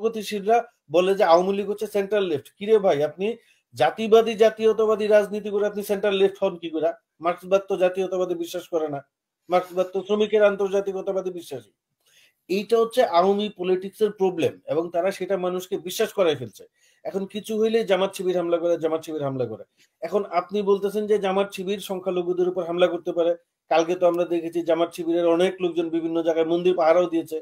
প্রগতিশীলরা বলে যে আওয়ামী লীগ হচ্ছে সেন্ট্রাল লেফট। কিরে ভাই, আপনি জাতিবাদী জাতীয়তাবাদী রাজনীতি করে আপনি সেন্ট্রাল লেফট হন কি করে? মার্ক্সবাদ তো জাতীয়তাবাদী বিশ্বাস করে না, মার্ক্সবাদ তো শ্রমিকের আন্তর্জাতিকতাবাদী বিশ্বাসী। এইটা হচ্ছে আওয়ামী পলিটিক্স এর প্রবলেম, এবং তারা সেটা মানুষকে বিশ্বাস করাই ফেলছে। এখন কিছু হইলেই জামাত শিবির হামলা করে, জামাত শিবির হামলা করে। এখন আপনি বলতেছেন যে জামাত শিবির সংখ্যালঘুদের উপর হামলা করতে পারে। কালকে তো আমরা দেখেছি জামাত শিবিরের অনেক লোকজন বিভিন্ন জায়গায় মন্দির পাহারাও দিয়েছে।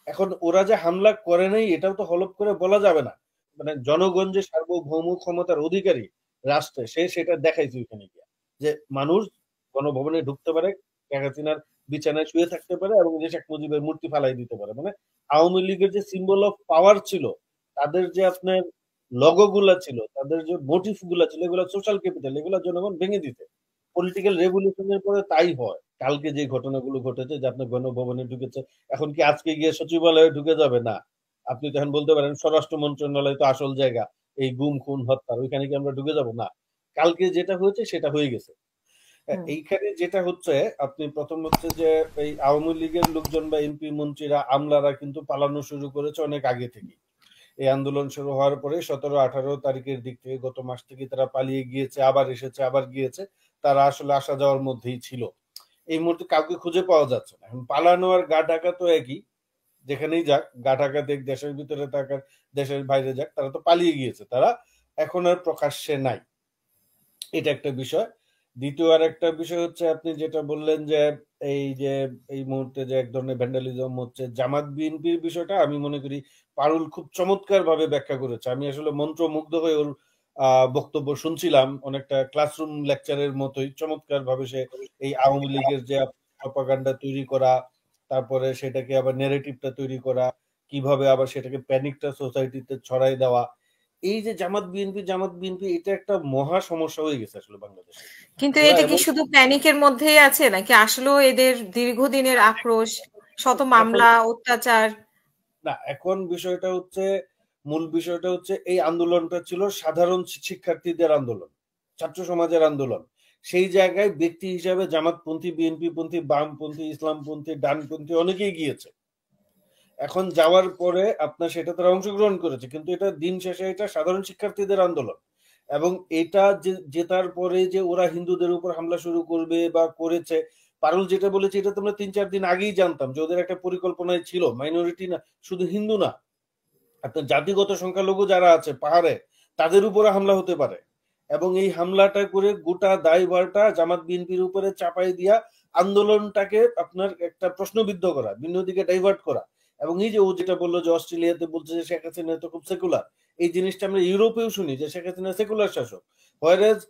এখন ওরা যে হামলা করে নাই এটাও তো হলফ করে বলা যাবে না। মানে জনগণ যে সার্বভৌম ক্ষমতার অধিকারী রাষ্ট্রে, সে সেটা দেখাইছে ওইখানে গিয়া, যে মানুষ গণভবনে ঢুকতে পারে, শেখ হাসিনার বিছানায় শুয়ে থাকতে পারে, এবং যে শেখ মুজিবের মূর্তি ফালাই দিতে পারে। মানে আওয়ামী লীগের যে সিম্বল অফ পাওয়ার ছিল, তাদের যে আপনার লগো গুলা ছিল, তাদের যে মোটিভ গুলা ছিল, এগুলো সোশ্যাল ক্যাপিটাল, এগুলো জনগণ ভেঙে দিতে। পলিটিক্যাল রেভলিউশনের পরে তাই হয়। কালকে যে ঘটনাগুলো ঘটেছে, যে আপনার গণভবনে ঢুকেছে, এখন কি আজকে গিয়ে সচিবালয়ে ঢুকে যাবে? না। আপনি তো এখন বলতে পারেন স্বরাষ্ট্র মন্ত্রণালয় তো আসল জায়গা এই গুম খুন হত্যার, ওইখানে কি আমরা ঢুকে যাব? না। কালকে যেটা হয়েছে সেটা হয়ে গেছে। এইখানে যেটা হচ্ছে, আপনি প্রথম হচ্ছে যে এই আওয়ামী লীগের লোকজন বা এমপি মন্ত্রীরা আমলারা কিন্তু পালানো শুরু করেছে অনেক আগে থেকে। এই আন্দোলন শুরু হওয়ার পরে 17-18 তারিখের দিক থেকে, গত মাস থেকে তারা পালিয়ে গিয়েছে, আবার এসেছে, আবার গিয়েছে। তারা আসলে আসা যাওয়ার মধ্যেই ছিল। এই মুহূর্তে কাউকে খুঁজে পাওয়া যাচ্ছে না। এখন পালানো আর গা ঢাকা তো একই। যেখানেই যাক, গা ঢাকা দেখ, দেশের ভিতরে থাকার, দেশের বাইরে যাক, তারা তো পালিয়ে গিয়েছে। তারা এখন আর প্রকাশ্যে নাই। এটা একটা বিষয়। দ্বিতীয় আর একটা বিষয় হচ্ছে, আপনি যেটা বললেন যে যে এই মুহূর্তে যে এক ধরনের ভ্যান্ডালিজম হচ্ছে জামাত বিএনপির বিষয়টা, আমি মনে করি পারুল খুব চমৎকার ভাবে ব্যাখ্যা করেছে। আমি আসলে মন্ত্রমুগ্ধ হয়ে ওর বক্তব্য শুনছিলাম, অনেকটা ক্লাসরুম লেকচারের মতোই চমৎকার ভাবে সে এই আওয়ামী লীগের যে প্রপাগান্ডা তৈরি করা, তারপরে সেটাকে আবার নেরেটিভটা তৈরি করা, কিভাবে আবার সেটাকে প্যানিকটা সোসাইটিতে ছড়াই দেওয়া। এই যে জামাত বিএনপি এটা একটা মহা সমস্যা হয়ে গেছে আসলে বাংলাদেশে। কিন্তু ওরা এটা কি এবং শুধু প্যানিকের মধ্যেই আছে, নাকি আসলেও এদের দীর্ঘদিনের আক্রোশ, শত এখন মামলা, অত্যাচার? না, এখন মূল বিষয়টা হচ্ছে এই আন্দোলনটা ছিল সাধারণ শিক্ষার্থীদের আন্দোলন, ছাত্র সমাজের আন্দোলন। সেই জায়গায় ব্যক্তি হিসাবে জামাতপন্থী, বিএনপি পন্থী, বামপন্থী, ইসলামপন্থী, ডানপন্থী অনেকেই গিয়েছে। এখন যাওয়ার পরে আপনার সেটা তারা অংশগ্রহণ করেছে, কিন্তু এটা দিন শেষে এটা সাধারণ শিক্ষার্থীদের আন্দোলন। এবং এটা যে জেতার পরে যে ওরা হিন্দুদের উপর হামলা শুরু করবে বা করেছে, পারুল যেটা বলেছে এটা তোমরা 3-4 দিন আগেই জানতাম যে ওদের একটা পরিকল্পনায় ছিল। মাইনরিটি না, শুধু হিন্দু না, আপনার জাতিগত সংখ্যালঘু যারা আছে পাহাড়ে, তাদের উপরে হামলা হতে পারে। এবং এই হামলাটা করে গোটা দায়ভারটা জামাত বিএনপির উপরে চাপাই দিয়া আন্দোলনটাকে আপনার একটা প্রশ্নবিদ্ধ করা, ভিন্ন দিকে ডাইভার্ট করা। এবং এই যে ও যেটা বললো যে অস্ট্রেলিয়াতে বলছে যে শেখ হাসিনা তো খুব সেকুলার, এই জিনিসটা আমরা ইউরোপেও শুনি যে শেখ হাসিনা সেকুলার শাসক। হোয়ারেজ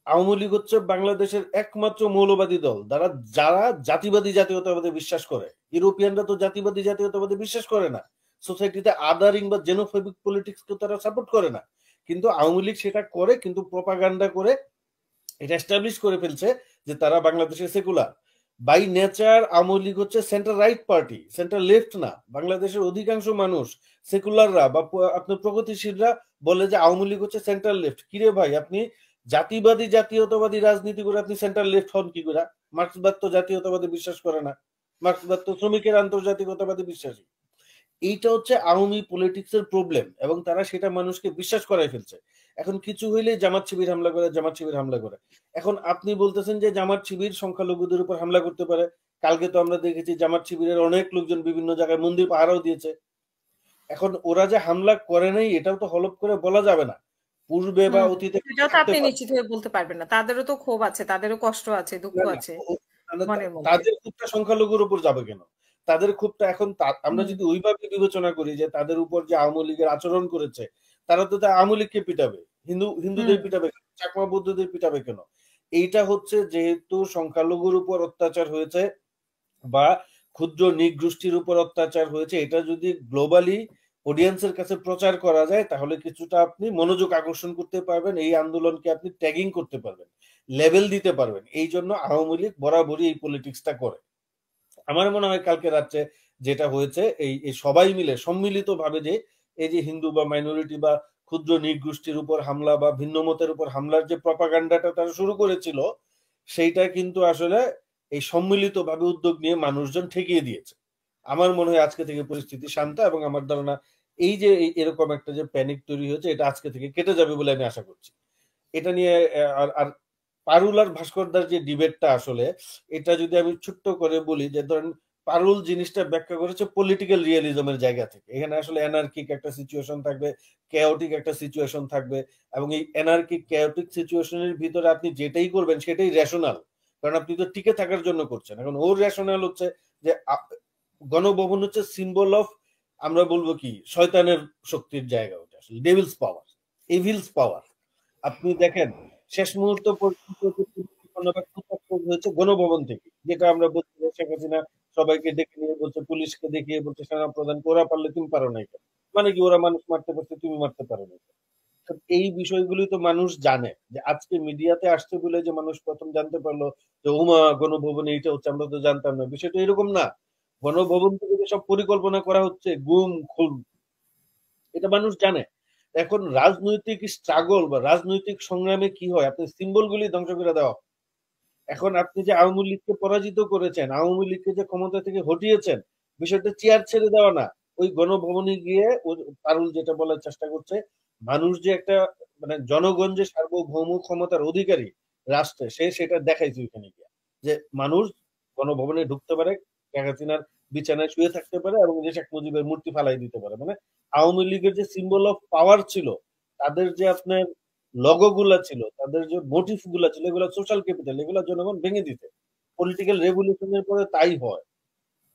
আওয়ামী লীগ হচ্ছে বাংলাদেশের একমাত্র মৌলবাদী দল যারা জাতিবাদী জাতীয়তাবাদে বিশ্বাস করে। ইউরোপিয়ানরা তো জাতিবাদী জাতীয়তাবাদে বিশ্বাস করে না। সোসাইটিতে আদারিং বা জেনোফোবিক পলিটিক্স কে তারা সাপোর্ট করে না। কিন্তু আওয়ামী লীগ সেটা করে, কিন্তু প্রপাগান্ডা করে এটা এস্টাবলিশ করে ফেলছে যে তারা বাংলাদেশের secular. By nature Awami League হচ্ছে center right party, center left না। বাংলাদেশের অধিকাংশ মানুষ সেকুলাররা বা আপনার প্রগতিশীলরা বলে যে আওয়ামী লীগ হচ্ছে সেন্ট্রাল লেফট। কিরে ভাই, আপনি জাতিবাদী জাতীয়তাবাদী রাজনীতি করে আপনি সেন্ট্রাল লেফট হন কি করে? মার্ক্সবাদ তো জাতীয়তাবাদী বিশ্বাস করে না, মার্ক্সবাদ তো শ্রমিকের আন্তর্জাতিকতাবাদী বিশ্বাসী। এইটা হচ্ছে আওয়ামী পলিটিক্স এর প্রবলেম, এবং তারা সেটা মানুষকে বিশ্বাস করাই ফেলছে। এখন কিছু হইলেই জামাত শিবির হামলা করে, জামাত শিবির হামলা করে। এখন আপনি বলতেছেন যে জামাত শিবির সংখ্যালঘুদের উপর হামলা করতে পারে। কালকে তো আমরা দেখেছি জামাত শিবিরের অনেক লোকজন বিভিন্ন জায়গায় মন্দির পাহারাও দিয়েছে। এখন ওরা যে হামলা করে নাই এটাও তো হলফ করে বলা যাবে না। পূর্বে বা অতীতে সেটাও তো থাকতে আপনি পারে। নিশ্চিত হয়ে বলতে পারবেন না। তাদেরও তো ক্ষোভ আছে, তাদেরও কষ্ট আছে, দুঃখ না, না, আছে মানে মনের মধ্যে। তাদের ক্ষোভটা সংখ্যালঘুর উপর যাবে কেন? তাদের ক্ষোভটা এখন আমরা হুম। যদি ওইভাবে বিবেচনা করি যে তাদের উপর যে আওয়ামী লীগের আচরণ করেছে, তারা তো আওয়ামী লীগকে পিটাবে, হিন্দুদের হুম। পিটাবে কেন? চাকমা বৌদ্ধদের পিটাবে কেন? এইটা হচ্ছে যেহেতু সংখ্যালঘুর উপর অত্যাচার হয়েছে বা ক্ষুদ্র নিগোষ্ঠীর উপর অত্যাচার হয়েছে, এটা যদি গ্লোবালি অডিয়েন্সের কাছে প্রচার করা যায় তাহলে কিছুটা আপনি মনোযোগ আকর্ষণ করতে পারবেন, এই আন্দোলনকে আপনি ট্যাগিং করতে পারবেন, লেভেল দিতে পারবেন। এই জন্য আওয়ামী লীগ বরাবরই এই পলিটিক্সটা করে। আমার মনে হয় কালকে রাত্রে যেটা হয়েছে, এই সবাই মিলে সম্মিলিত ভাবে যে এই যে হিন্দু বা মাইনরিটি বা ক্ষুদ্র নিগোষ্ঠীর উপর হামলা বা ভিন্ন মতের উপর হামলার যে প্রপাগান্ডাটা তারা শুরু করেছিল, সেইটা কিন্তু আসলে এই সম্মিলিত ভাবে উদ্যোগ নিয়ে মানুষজন ঠেকিয়ে দিয়েছে। আমার মনে হয় আজকে থেকে পরিস্থিতি শান্ত, এবং আমার ধারণা এই যে এরকম একটা যে প্যানিক তৈরি হয়েছে এটা আজকে থেকে কেটে যাবে বলে আমি আশা করছি। এটা নিয়ে আর আর পারুল আর ভাস্করদার যে ডিবেটটা, আসলে এটা যদি আমি ছোট্ট করে বলি, যে ধরেন পারুল জিনিসটা ব্যাখ্যা করেছে পলিটিক্যাল রিয়েলিজমের জায়গা থেকে। এখানে আসলে অ্যানার্কিক একটা সিচুয়েশন থাকবে, কেওটিক একটা সিচুয়েশন থাকবে, এবং এই অ্যানার্কিক কেওটিক সিচুয়েশনের ভিতরে আপনি যেটাই করবেন সেটাই রেশনাল, কারণ আপনি তো টিকে থাকার জন্য করছেন। এখন ওর রেশনাল হচ্ছে যে গণভবন হচ্ছে সিম্বল অফ, আমরা বলবো কি, শয়তানের শক্তির জায়গা, ওটা আসলে ডেভিলস পাওয়ার, এভিলস পাওয়ার। আপনি দেখেন শেষ মুহূর্ত পর্যন্ত হয়েছে গণভবন থেকে, যেটা আমরা বলছি শেখ হাসিনা সবাইকে ডেকে নিয়ে বলছে, পুলিশকে দেখিয়ে বলছে সেনা প্রধান, ওরা পারলে তুমি পারো না, এটা মানে কি ওরা মানুষ মারতে পারছে, তুমি মারতে পারো না। এই বিষয়গুলি তো মানুষ জানে, যে আজকে মিডিয়াতে আসছে বলে যে মানুষ প্রথম জানতে পারলো যে ওমা গণভবনে এইটা হচ্ছে, আমরা তো জানতাম না। বিষয়টা এরকম না। গণভবন থেকে যে সব পরিকল্পনা করা হচ্ছে, গুম খুন, এটা মানুষ জানে। এখন রাজনৈতিক স্ট্রাগল বা রাজনৈতিক সংগ্রামে কি হয়, আপনি সিম্বলগুলি ধ্বংস করে দেওয়া। এখন আপনি যে আওয়ামী লীগকে পরাজিত করেছেন, আওয়ামী লীগকে যে ক্ষমতা থেকে হটিয়েছেন, বিষয়টা চেয়ার ছেড়ে দেওয়া না। ওই গণভবনে গিয়ে পারুল যেটা বলার চেষ্টা করছে, মানুষ যে একটা মানে জনগণ যে সার্বভৌম ক্ষমতার অধিকারী রাষ্ট্রে, সে সেটা দেখাইছে ওইখানে গিয়ে, যে মানুষ গণভবনে ঢুকতে পারে, শেখ হাসিনার বিছানায় শুয়ে থাকতে পারে, এবং যে শেখ মুজিবের মূর্তি ফালাই দিতে পারে। মানে আওয়ামী লীগের যে সিম্বল অফ পাওয়ার ছিল, তাদের যে আপনার লগো গুলা ছিল, তাদের যে মোটিভ গুলা ছিল, এগুলো সোশ্যাল ক্যাপিটাল, এগুলো জনগণ ভেঙে দিতে। পলিটিক্যাল রেভলিউশনের পরে তাই হয়।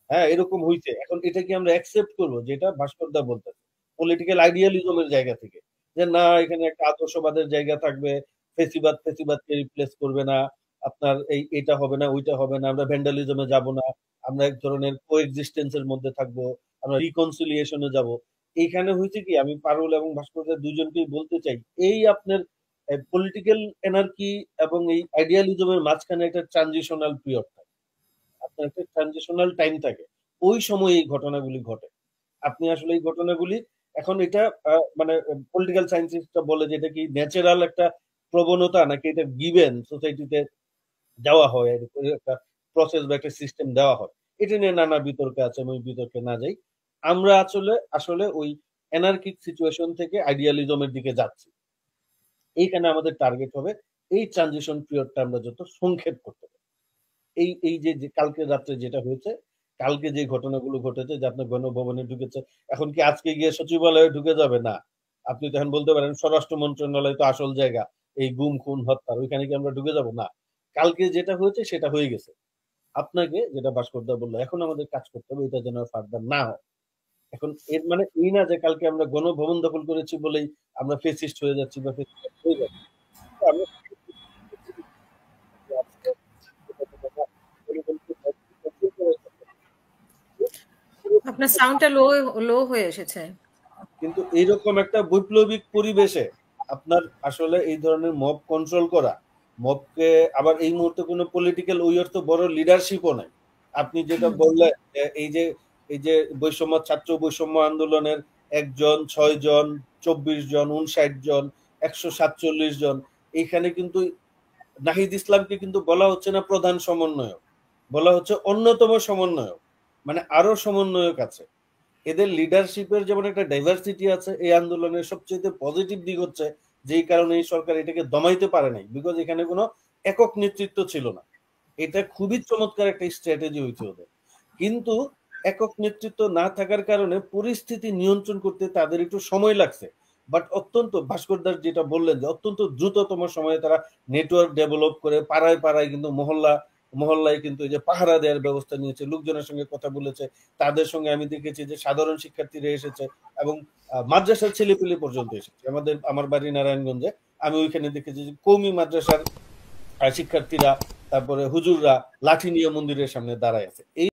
হ্যাঁ, এরকম হইছে। এখন এটা কি আমরা অ্যাকসেপ্ট করবো, যেটা ভাস্করদা বলতেছে পলিটিক্যাল আইডিয়ালিজমের জায়গা থেকে, যে না এখানে একটা আদর্শবাদের জায়গা থাকবে, ফেসিবাদকে রিপ্লেস করবে না, আপনার এটা হবে না, ওইটা হবে না, আমরা ভ্যান্ডালিজমে যাব না, আমরা এক ধরনের কোএক্সিস্টেন্সের মধ্যে থাকবো, আমরা রিকনসিলিয়েশনে যাব। এইখানে হয়েছে কি, আমি পারুল এবং ভাস্করদের দুজনকেই বলতে চাই, এই আপনার পলিটিক্যাল এনার্কি এবং এই আইডিয়ালিজমের মাঝখানে একটা ট্রানজিশনাল পিরিয়ড থাকে, আপনার একটা ট্রানজিশনাল টাইম থাকে, ওই সময় এই ঘটনাগুলি ঘটে। আপনি আসলে এই ঘটনাগুলি, এখন এটা মানে পলিটিক্যাল সায়েন্টিস্টরা বলে যে এটা কি ন্যাচারাল একটা প্রবণতা, নাকি এটা গিভেন সোসাইটিতে দেওয়া হয়, একটা প্রসেস বা একটা সিস্টেম দেওয়া হয়। এটা নিয়ে নানা বিতর্ক আছে, আমি বিতর্কে না যাই। আমরা আসলে আসলে ওই অ্যানার্কিক সিচুয়েশন থেকে আইডিয়ালিজমের দিকে যাচ্ছি। এইখানে আমাদের টার্গেট হবে এই ট্রানজিশন পিরিয়ডটা আমরা যত সংক্ষেপ করতে পারি। এই এই যে কালকে রাত্রে যেটা হয়েছে, কালকে যে ঘটনাগুলো ঘটেছে, যে আপনার গণভবনে ঢুকেছে, এখন কি আজকে গিয়ে সচিবালয়ে ঢুকে যাবে? না। আপনি তো এখন বলতে পারেন স্বরাষ্ট্র মন্ত্রণালয় তো আসল জায়গা এই গুম খুন হত্যার, ওইখানে কি আমরা ঢুকে যাব? না। কালকে যেটা হয়েছে সেটা হয়ে গেছে। আপনাকে যেটা ভাস্করদা বললো, এখন আমাদের কাজ করতে হবে এটা যেন ফার্দার না হয়। এখন এর মানে এই না যে কালকে আমরা গণভবন দখল করেছি বলেই আমরা ফেসিস্ট হয়ে যাচ্ছি বা ফেসিস্ট হয়ে যাচ্ছি। আমরা আপনার সাউন্ডটা লো লো হয়ে এসেছে। কিন্তু এইরকম একটা বৈপ্লবিক পরিবেশে আপনার আসলে এই ধরনের মব কন্ট্রোল করা, মবকে আবার এই মুহূর্তে কোনো পলিটিক্যাল ওই অর্থ বড় লিডারশিপও নাই। আপনি যেটা বললেন এই যে বৈষম্য ছাত্র বৈষম্য আন্দোলনের 1 জন 6 জন 24 জন 59 জন 147 জন, এইখানে কিন্তু নাহিদ ইসলামকে কিন্তু বলা হচ্ছে না প্রধান সমন্বয়ক, বলা হচ্ছে অন্যতম সমন্বয়ক, মানে আরো সমন্বয়ক আছে। এদের লিডারশিপের যেমন একটা ডাইভার্সিটি আছে, এই আন্দোলনের সবচেয়ে পজিটিভ দিক হচ্ছে যেই কারণে এই সরকার এটাকে দমাইতে পারে নাই, বিকজ এখানে কোনো একক নেতৃত্ব ছিল না। এটা খুবই চমৎকার একটা স্ট্র্যাটেজি হয়েছে ওদের। কিন্তু একক নেতৃত্ব না থাকার কারণে পরিস্থিতি নিয়ন্ত্রণ করতে তাদের একটু সময় লাগছে। বাট অত্যন্ত ভাস্কর দাস যেটা বললেন, যে অত্যন্ত দ্রুততম সময়ে তারা নেটওয়ার্ক ডেভেলপ করে পাড়ায় পাড়ায় কিন্তু মহল্লায় কিন্তু এই যে পাহারা দেওয়ার ব্যবস্থা নিয়েছে, লোকজনের সঙ্গে কথা বলেছে, তাদের সঙ্গে আমি দেখেছি যে সাধারণ শিক্ষার্থীরা এসেছে, এবং মাদ্রাসার ছেলেপিলে পর্যন্ত এসেছে। আমার বাড়ি নারায়ণগঞ্জে, আমি ওইখানে দেখেছি যে কওমি মাদ্রাসার শিক্ষার্থীরা, তারপরে হুজুররা লাঠি নিয়ে মন্দিরের সামনে দাঁড়ায় আছে। এই